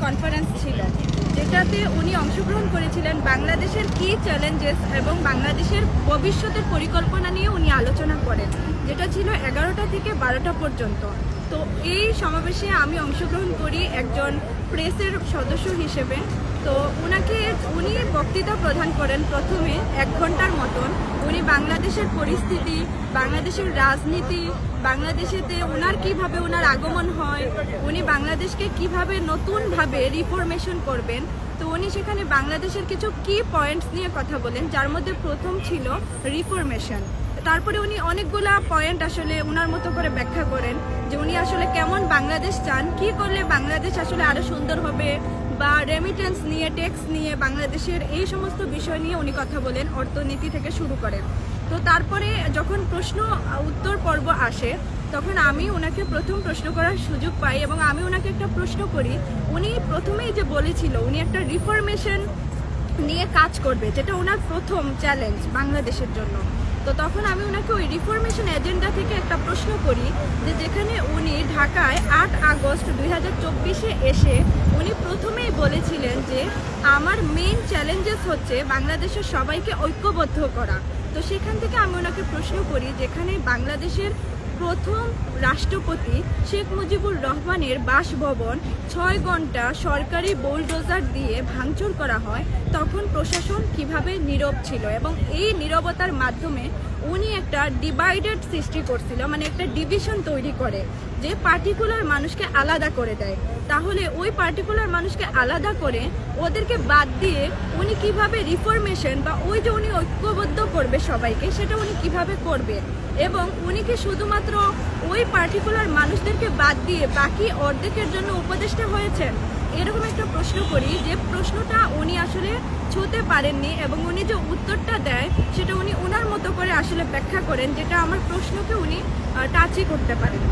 Conference ছিল, যেটাতে উনি অংশগ্রহণ করেছিলেন বাংলাদেশের কি চ্যালেঞ্জেস এবং বাংলাদেশের ভবিষ্যতের পরিকল্পনা নিয়ে উনি আলোচনা করেন, যেটা ছিল 11টা থেকে 12টা পর্যন্ত। তো এই সমাবেশে আমি অংশগ্রহণ করি একজন প্রেসের সদস্য হিসেবে। তো উনি বক্তৃতা প্রদান করেন প্রথমে 1 ঘন্টার মতন। উনি বাংলাদেশের পরিস্থিতি, বাংলাদেশের রাজনীতি, বাংলাদেশেতে ওনার কিভাবে ওনার আগমন হয়, উনি বাংলাদেশকে কিভাবে নতুনভাবে রিফরমেশন করবেন। তো উনি সেখানে বাংলাদেশের কিছু কি পয়েন্টস নিয়ে কথা বলেন, যার মধ্যে প্রথম ছিল রিফরমেশন। তারপরে উনি অনেকগুলা পয়েন্ট আসলে ওনার মতো করে ব্যাখ্যা করেন যে উনি আসলে কেমন বাংলাদেশ চান, কি করলে বাংলাদেশ আসলে আরো সুন্দর হবে, বা রেমিটেন্স নিয়ে, ট্যাক্স নিয়ে, বাংলাদেশের এই সমস্ত বিষয় নিয়ে উনি কথা বলেন, অর্থনীতি থেকে শুরু করেন। তো তারপরে যখন প্রশ্ন উত্তর পর্ব আসে, তখন আমি ওনাকে প্রথম প্রশ্ন করার সুযোগ পাই এবং আমি ওনাকে একটা প্রশ্ন করি। উনি প্রথমেই যে বলেছিল উনি একটা রিফরমেশন নিয়ে কাজ করবে, যেটা ওনার প্রথম চ্যালেঞ্জ বাংলাদেশের জন্য। তো তখন আমি ওনাকে ওই রিফরমেশন এজেন্ডা থেকে একটা প্রশ্ন করি, যে যেখানে উনি ঢাকায় 8 আগস্ট 2024 এসে উনি প্রথমেই বলেছিলেন যে আমার মেইন চ্যালেঞ্জেস হচ্ছে বাংলাদেশের সবাইকে ঐক্যবদ্ধ করা। তো সেখান থেকে আমি ওনাকে প্রশ্ন করি, যেখানে বাংলাদেশের প্রথম রাষ্ট্রপতি শেখ মুজিবুর রহমানের বাসভবন 6 ঘন্টা সরকারি বুলডোজার দিয়ে ভাঙচুর করা হয়, তখন প্রশাসন কিভাবে নীরব ছিল এবং এই নীরবতার মাধ্যমে উনি একটা ডিভাইডেড সৃষ্টি করছিল, মানে একটা ডিভিশন তৈরি করে যে পার্টিকুলার মানুষকে আলাদা করে দেয়। তাহলে ওই পার্টিকুলার মানুষকে আলাদা করে ওদেরকে বাদ দিয়ে উনি কিভাবে রিফরমেশন বা ওই যে উনি ঐক্যবদ্ধ করবে সবাইকে, সেটা উনি কিভাবে করবে, এবং উনি কি শুধুমাত্র ওই পার্টিকুলার মানুষদেরকে বাদ দিয়ে বাকি অর্ধেকের জন্য উপদেষ্টা হয়েছেন, এরকম একটা প্রশ্ন করি, যে প্রশ্নটা উনি আসলে ছুঁতে পারেননি এবং উনি যে উত্তরটা দেয় সেটা উনি ওনার মতো করে আসলে ব্যাখ্যা করেন, যেটা আমার প্রশ্নকে উনি টাচই করতে পারেন।